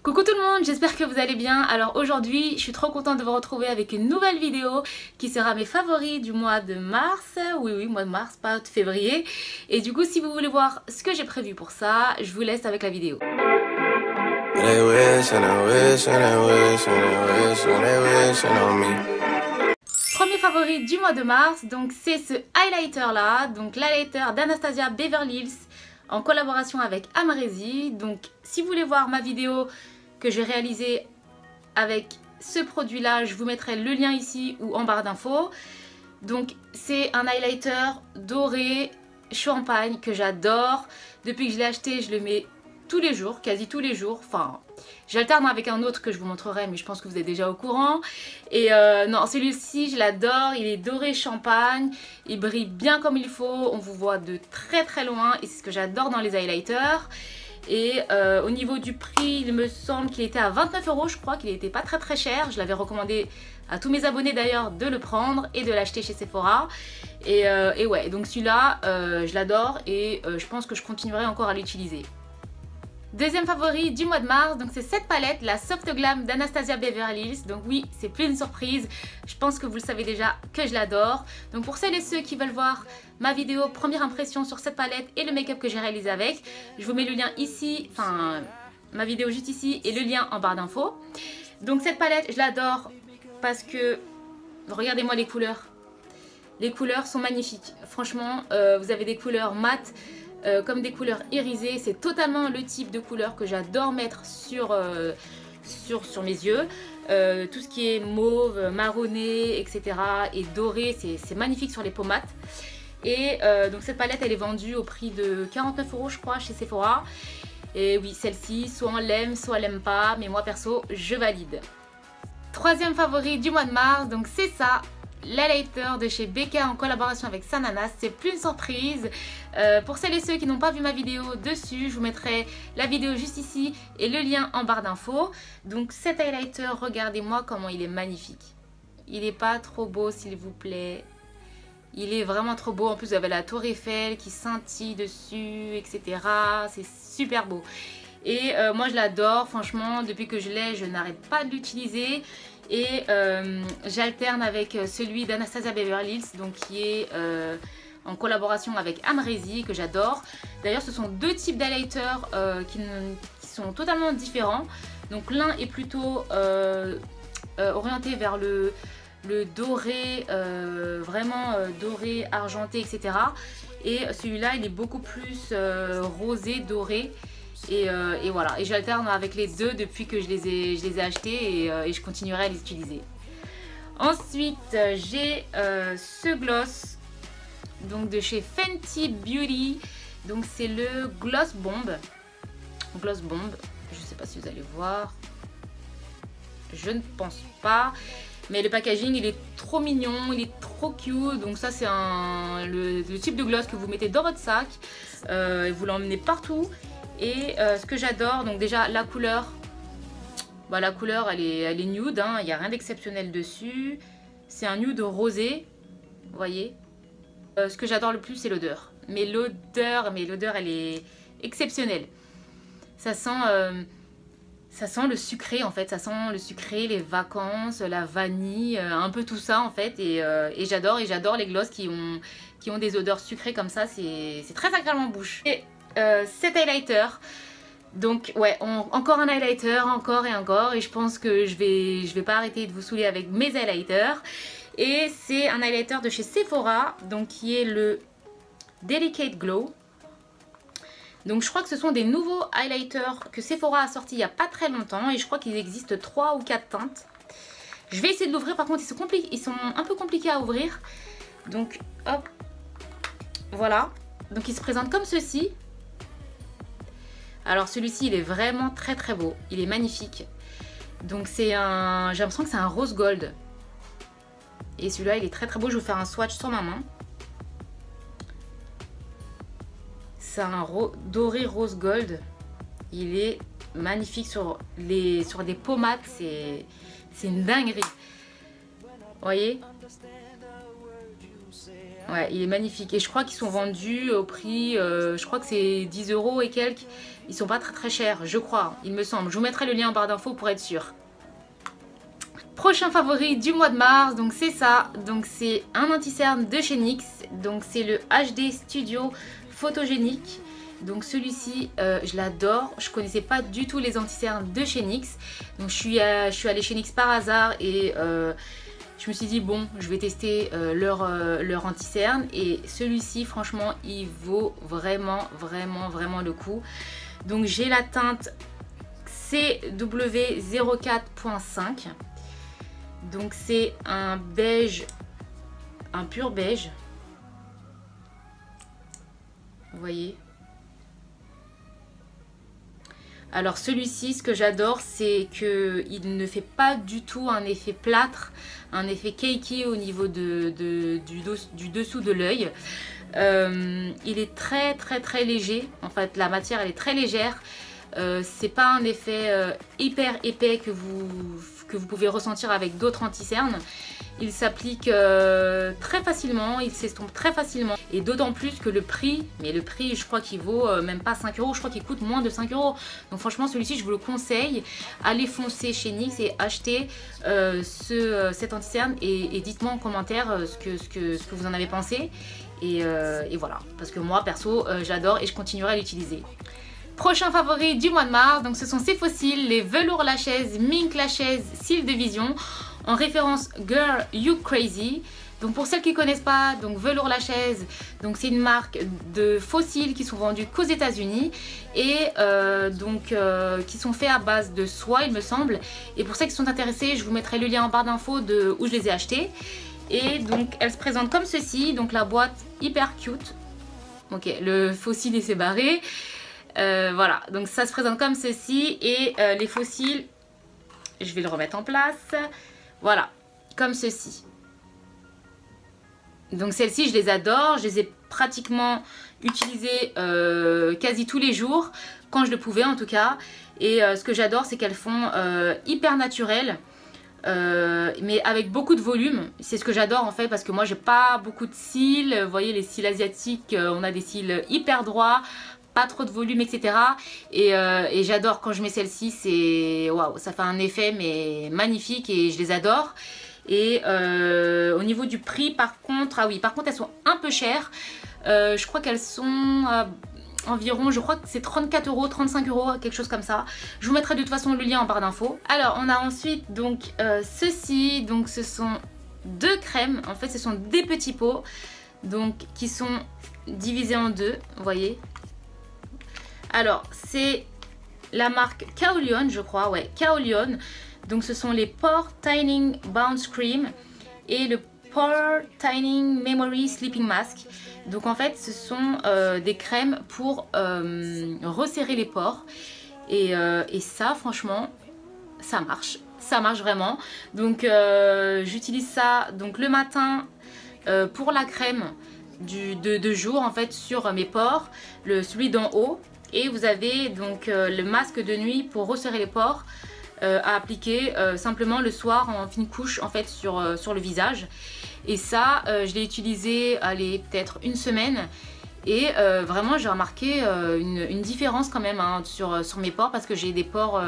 Coucou tout le monde, j'espère que vous allez bien. Alors aujourd'hui, je suis trop contente de vous retrouver avec une nouvelle vidéo qui sera mes favoris du mois de mars. Oui, mois de mars, pas de février. Et du coup, si vous voulez voir ce que j'ai prévu pour ça, je vous laisse avec la vidéo. Premier favori du mois de mars, donc c'est ce highlighter là, donc l'highlighter d'Anastasia Beverly Hills en collaboration avec Amrezy. Donc si vous voulez voir ma vidéo que j'ai réalisée avec ce produit là, je vous mettrai le lien ici ou en barre d'infos. Donc c'est un highlighter doré champagne que j'adore. Depuis que je l'ai acheté, je le mets tous les jours, quasi tous les jours. Enfin, j'alterne avec un autre que je vous montrerai, mais je pense que vous êtes déjà au courant. Et non, celui-ci, je l'adore. Il est doré champagne. Il brille bien comme il faut. On vous voit de très très loin. Et c'est ce que j'adore dans les highlighters. Et au niveau du prix, il me semble qu'il était à 29 €. Je crois qu'il n'était pas très très cher. Je l'avais recommandé à tous mes abonnés d'ailleurs de le prendre et de l'acheter chez Sephora. Et ouais, donc celui-là, je l'adore et je pense que je continuerai encore à l'utiliser. Deuxième favori du mois de mars, donc c'est cette palette, la Soft Glam d'Anastasia Beverly Hills. Donc oui, c'est plus une surprise, je pense que vous le savez déjà que je l'adore. Donc pour celles et ceux qui veulent voir ma vidéo première impression sur cette palette et le make-up que j'ai réalisé avec, je vous mets le lien ici, enfin ma vidéo juste ici et le lien en barre d'infos. Donc cette palette, je l'adore parce que, regardez-moi les couleurs. Les couleurs sont magnifiques, franchement, vous avez des couleurs mates, comme des couleurs irisées, c'est totalement le type de couleur que j'adore mettre sur mes yeux. Tout ce qui est mauve, marronné, etc. et doré, c'est magnifique sur les peaux mates. Et donc cette palette, elle est vendue au prix de 49 € je crois chez Sephora. Et oui, celle-ci, soit on l'aime, soit on l'aime pas, mais moi perso, je valide. Troisième favori du mois de mars, donc c'est ça. L'highlighter de chez Becca en collaboration avec Sananas, c'est plus une surprise. Pour celles et ceux qui n'ont pas vu ma vidéo dessus, je vous mettrai la vidéo juste ici et le lien en barre d'infos. Donc cet highlighter, regardez-moi comment il est magnifique. Il n'est pas trop beau s'il vous plaît. Il est vraiment trop beau. En plus vous avez la tour Eiffel qui scintille dessus, etc. C'est super beau. Et moi je l'adore, franchement, depuis que je l'ai, je n'arrête pas de l'utiliser. Et j'alterne avec celui d'Anastasia Beverly Hills, donc qui est en collaboration avec Amrezy, que j'adore. D'ailleurs ce sont deux types d'highlighters qui sont totalement différents. Donc l'un est plutôt orienté vers le doré, vraiment doré, argenté, etc. Et celui-là il est beaucoup plus rosé, doré. Et voilà, et j'alterne avec les deux depuis que je les ai achetés et je continuerai à les utiliser. Ensuite, j'ai ce gloss donc de chez Fenty Beauty. Donc c'est le Gloss Bomb. Gloss Bomb, je ne sais pas si vous allez voir. Je ne pense pas. Mais le packaging, il est trop mignon, il est trop cute. Donc ça, c'est le type de gloss que vous mettez dans votre sac. Et vous l'emmenez partout. Et ce que j'adore, donc déjà la couleur, bah, la couleur elle est nude, hein, il n'y a rien d'exceptionnel dessus. C'est un nude rosé, vous voyez. Ce que j'adore le plus c'est l'odeur. Mais l'odeur elle est exceptionnelle. Ça sent le sucré en fait, ça sent le sucré, les vacances, la vanille, un peu tout ça en fait. Et j'adore les gloss qui ont des odeurs sucrées comme ça, c'est très agréable en bouche. Et cet highlighter, donc ouais, encore un highlighter, encore et encore, et je pense que je vais pas arrêter de vous saouler avec mes highlighters. Et c'est un highlighter de chez Sephora, donc qui est le Delicate Glow. Donc je crois que ce sont des nouveaux highlighters que Sephora a sortis il n'y a pas très longtemps, et je crois qu'il existe 3 ou 4 teintes. Je vais essayer de l'ouvrir, par contre ils sont un peu compliqués à ouvrir. Donc hop, voilà, donc il se présente comme ceci. Alors celui-ci il est vraiment très très beau, il est magnifique. Donc c'est j'ai l'impression que c'est un rose gold. Et celui-là il est très très beau, je vais vous faire un swatch sur ma main. C'est un doré rose gold. Il est magnifique sur des peaux mates, c'est une dinguerie. Vous voyez? Ouais, il est magnifique. Et je crois qu'ils sont vendus au prix, je crois que c'est 10 € et quelques. Ils sont pas très très chers, je crois, il me semble. Je vous mettrai le lien en barre d'infos pour être sûr. Prochain favori du mois de mars, donc c'est ça. Donc c'est un anti-cerne de chez NYX. Donc c'est le HD Studio Photogénique. Donc celui-ci, je l'adore. Je connaissais pas du tout les anti-cernes de chez NYX. Donc je suis allée chez NYX par hasard et je me suis dit bon, je vais tester leur anti-cerne. Et celui-ci, franchement, il vaut vraiment le coup. Donc j'ai la teinte CW04.5. Donc c'est un beige, un pur beige. Vous voyez. Alors celui-ci, ce que j'adore, c'est qu'il ne fait pas du tout un effet plâtre, un effet cakey au niveau du dessous de l'œil. Il est très léger. En fait, la matière, elle est très légère. C'est pas un effet hyper épais que vous pouvez ressentir avec d'autres anti-cernes. Il s'applique très facilement, il s'estompe très facilement. Et d'autant plus que le prix, mais le prix je crois qu'il vaut même pas 5 €, je crois qu'il coûte moins de 5 €. Donc franchement celui-ci je vous le conseille. Allez foncer chez NYX et achetez cet anti-cerne et dites-moi en commentaire ce que vous en avez pensé. Et voilà, parce que moi perso j'adore et je continuerai à l'utiliser. Prochain favori du mois de mars, donc ce sont ces faux cils, les velours lashes Mink Lashes cils de vision, en référence Girl You Crazy. Donc pour celles qui ne connaissent pas, donc velours lashes, donc c'est une marque de faux cils qui sont vendus qu'aux États-Unis et qui sont faits à base de soie, il me semble. Et pour celles qui sont intéressées, je vous mettrai le lien en barre d'infos de où je les ai achetés. Et donc elle se présente comme ceci, donc la boîte hyper cute. Ok, le faux cil s'est barré. Voilà, donc ça se présente comme ceci et les faux cils, je vais le remettre en place. Voilà, comme ceci. Donc celles-ci, je les adore, je les ai pratiquement utilisées quasi tous les jours, quand je le pouvais en tout cas. Et ce que j'adore, c'est qu'elles font hyper naturelles. Mais avec beaucoup de volume, c'est ce que j'adore en fait, parce que moi j'ai pas beaucoup de cils. Vous voyez, les cils asiatiques, on a des cils hyper droits, pas trop de volume, etc. Et j'adore quand je mets celle-ci, c'est waouh, ça fait un effet mais magnifique et je les adore. Et au niveau du prix, par contre, ah oui, par contre elles sont un peu chères. Je crois qu'elles sont environ, je crois que c'est 34 €, 35 €, quelque chose comme ça. Je vous mettrai de toute façon le lien en barre d'infos. Alors on a ensuite donc ceci, donc ce sont deux crèmes. En fait ce sont des petits pots, donc qui sont divisés en deux, vous voyez. Alors, c'est la marque Kaolion, je crois, ouais, Kaolion. Donc, ce sont les Pore Tightening Bounce Cream et le Pore Tightening Memory Sleeping Mask. Donc, en fait, ce sont des crèmes pour resserrer les pores. Et ça, franchement, ça marche. Ça marche vraiment. Donc, j'utilise ça donc, le matin pour la crème de jour, en fait, sur mes pores, celui d'en haut. Et vous avez donc le masque de nuit pour resserrer les pores à appliquer simplement le soir en fine couche en fait sur le visage. Et ça, je l'ai utilisé, allez, peut-être une semaine. Et vraiment, j'ai remarqué une différence quand même hein, sur mes pores parce que j'ai des pores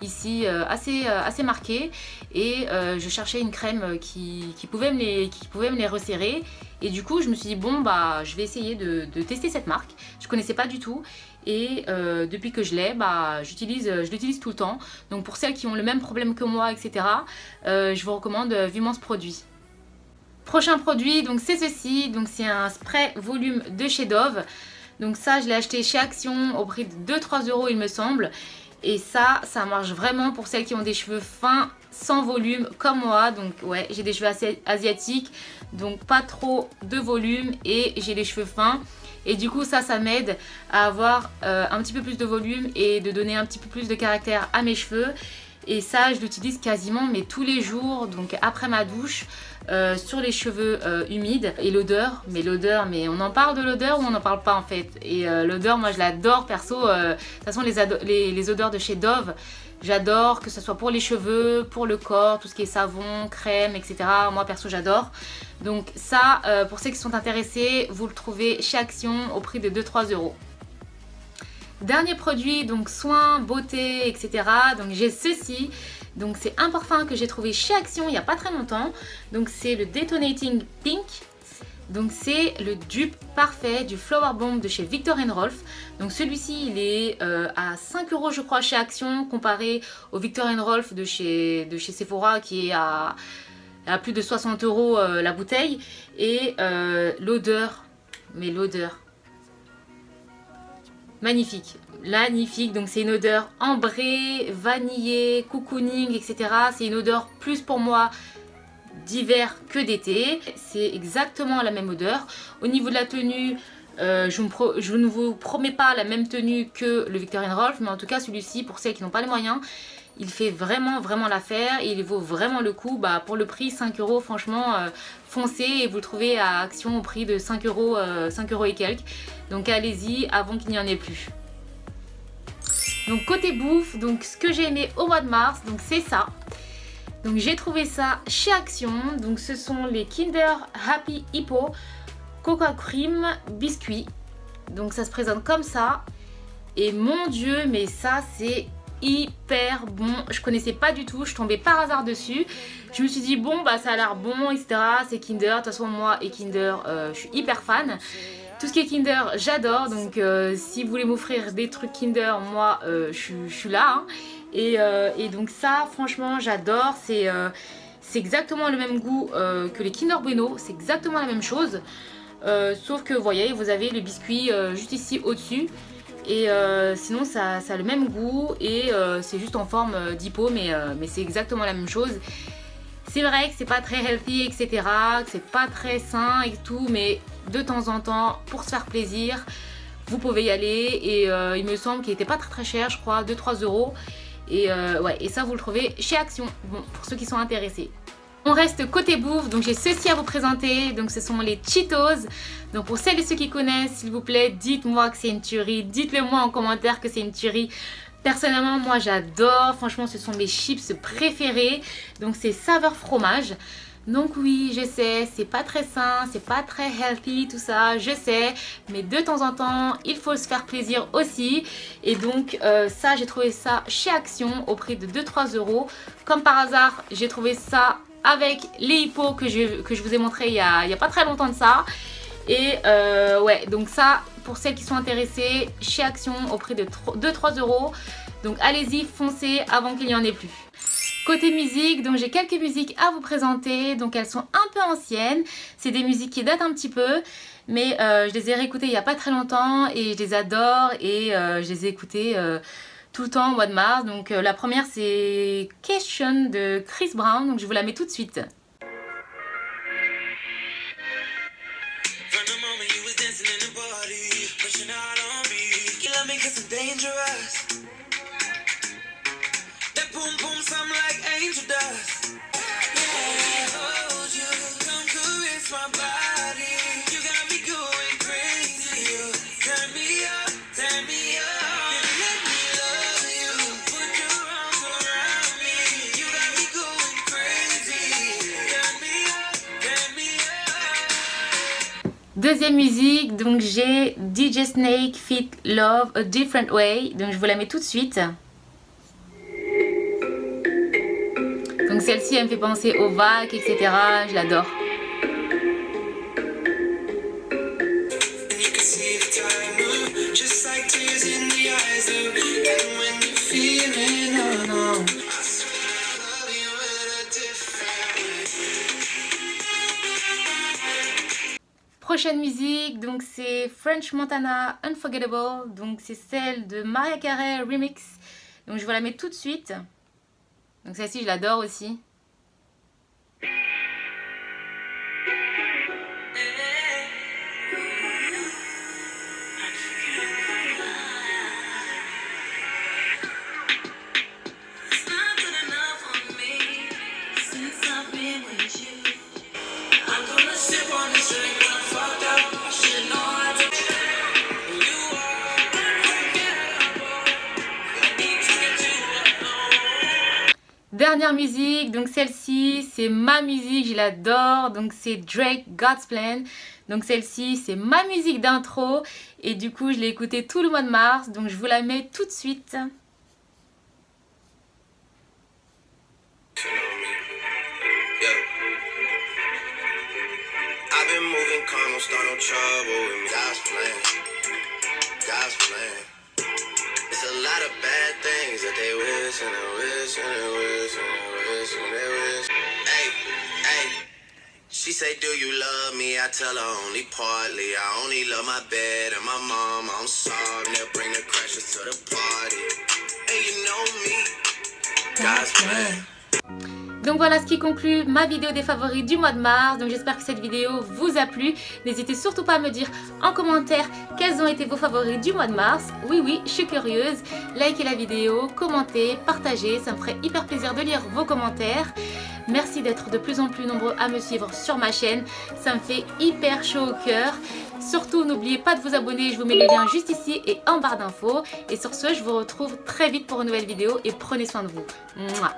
ici assez marqués. Et je cherchais une crème qui pouvait me les resserrer. Et du coup, je me suis dit, bon, bah, je vais essayer de tester cette marque. Je ne connaissais pas du tout. Et depuis que je l'ai, bah, je l'utilise tout le temps. Donc pour celles qui ont le même problème que moi, etc., je vous recommande vivement ce produit. Prochain produit, donc c'est ceci. Donc c'est un spray volume de chez Dove. Donc ça, je l'ai acheté chez Action au prix de 2-3 € il me semble. Et ça marche vraiment pour celles qui ont des cheveux fins, sans volume comme moi. Donc ouais, j'ai des cheveux assez asiatiques, donc pas trop de volume et j'ai les cheveux fins. Et du coup ça m'aide à avoir un petit peu plus de volume et de donner un petit peu plus de caractère à mes cheveux. Et ça, je l'utilise quasiment mais tous les jours, donc après ma douche, sur les cheveux humides. Et l'odeur, mais on en parle de l'odeur ou on n'en parle pas en fait? Et l'odeur, moi je l'adore perso. De toute façon, les odeurs de chez Dove, j'adore, que ce soit pour les cheveux, pour le corps, tout ce qui est savon, crème, etc. Moi perso, j'adore. Donc ça, pour ceux qui sont intéressés, vous le trouvez chez Action au prix de 2-3 €. Dernier produit, donc soins, beauté, etc. Donc j'ai ceci. Donc c'est un parfum que j'ai trouvé chez Action il n'y a pas très longtemps. Donc c'est le Detonating Pink. Donc c'est le dupe parfait du Flower Bomb de chez Viktor & Rolf. Donc celui-ci il est à 5 € je crois chez Action, comparé au Viktor & Rolf de chez Sephora qui est à plus de 60 € la bouteille. Et l'odeur, mais l'odeur, magnifique, magnifique. Donc c'est une odeur ambrée, vanillée, cocooning, etc. C'est une odeur plus pour moi d'hiver que d'été. C'est exactement la même odeur. Au niveau de la tenue, je ne vous promets pas la même tenue que le Viktor & Rolf, mais en tout cas celui-ci, pour celles qui n'ont pas les moyens, il fait vraiment l'affaire et il vaut vraiment le coup. Bah, pour le prix 5 €, franchement, foncez et vous le trouvez à Action au prix de 5 €, 5 € et quelques. Donc allez-y avant qu'il n'y en ait plus. Donc côté bouffe, donc ce que j'ai aimé au mois de mars, donc c'est ça. Donc j'ai trouvé ça chez Action. Donc ce sont les Kinder Happy Hippo Cocoa Cream biscuits. Donc ça se présente comme ça. Et mon dieu, mais ça c'est hyper bon. Je connaissais pas du tout, je tombais par hasard dessus. Je me suis dit bon bah ça a l'air bon, etc. C'est Kinder, de toute façon moi et Kinder, je suis hyper fan. Tout ce qui est Kinder, j'adore. Donc si vous voulez m'offrir des trucs Kinder, moi je suis là. Hein. Et donc ça, franchement, j'adore. C'est exactement le même goût que les Kinder Bueno. C'est exactement la même chose. Sauf que vous voyez, vous avez le biscuit juste ici au-dessus. Et sinon ça a le même goût et c'est juste en forme d'hippo, mais c'est exactement la même chose. C'est vrai que c'est pas très healthy, etc. Que c'est pas très sain et tout, mais de temps en temps, pour se faire plaisir, vous pouvez y aller. Et il me semble qu'il était pas très cher, je crois, 2-3 €. Et ouais, et ça vous le trouvez chez Action, bon, pour ceux qui sont intéressés. On reste côté bouffe, donc j'ai ceci à vous présenter. Donc ce sont les Cheetos. Donc pour celles et ceux qui connaissent, s'il vous plaît, dites-moi que c'est une tuerie. Dites-le moi en commentaire que c'est une tuerie. Personnellement, moi j'adore. Franchement, ce sont mes chips préférés. Donc c'est saveur fromage. Donc oui, je sais, c'est pas très sain, c'est pas très healthy, tout ça, je sais. Mais de temps en temps, il faut se faire plaisir aussi. Et donc ça, j'ai trouvé ça chez Action au prix de 2-3 €. Comme par hasard, j'ai trouvé ça avec les hippos que je vous ai montré il y a pas très longtemps de ça. Et ouais, donc ça, pour celles qui sont intéressées, chez Action au prix de 2-3 €. Donc allez-y, foncez avant qu'il n'y en ait plus. Côté musique, donc j'ai quelques musiques à vous présenter. Donc elles sont un peu anciennes. C'est des musiques qui datent un petit peu. Mais je les ai réécoutées il n'y a pas très longtemps et je les adore. Et je les ai écoutées tout le temps au mois de mars. Donc la première c'est Question de Chris Brown. Donc je vous la mets tout de suite. Deuxième musique, donc j'ai DJ Snake feat. Love a Different Way. Donc je vous la mets tout de suite. Donc celle-ci elle me fait penser aux vagues, etc. Je l'adore. Prochaine musique, donc c'est French Montana Unforgettable. Donc c'est celle de Mariah Carey Remix. Donc je vous la mets tout de suite. Donc celle-ci je l'adore aussi. Dernière musique, donc celle-ci, c'est ma musique, je l'adore. Donc c'est Drake, God's Plan. Donc celle-ci, c'est ma musique d'intro. Et du coup, je l'ai écoutée tout le mois de mars. Donc je vous la mets tout de suite. It's a lot of bad things that they wish and they wish and they wish and they wish and they wish. Hey, hey. She say, do you love me? I tell her only partly. I only love my bed and my mom. I'm sorry. They'll bring the crashers to the party. And you know me. God's plan. Donc voilà ce qui conclut ma vidéo des favoris du mois de mars. Donc j'espère que cette vidéo vous a plu. N'hésitez surtout pas à me dire en commentaire quels ont été vos favoris du mois de mars. Oui, je suis curieuse. Likez la vidéo, commentez, partagez. Ça me ferait hyper plaisir de lire vos commentaires. Merci d'être de plus en plus nombreux à me suivre sur ma chaîne. Ça me fait hyper chaud au cœur. Surtout, n'oubliez pas de vous abonner. Je vous mets le lien juste ici et en barre d'infos. Et sur ce, je vous retrouve très vite pour une nouvelle vidéo. Et prenez soin de vous. Mouah.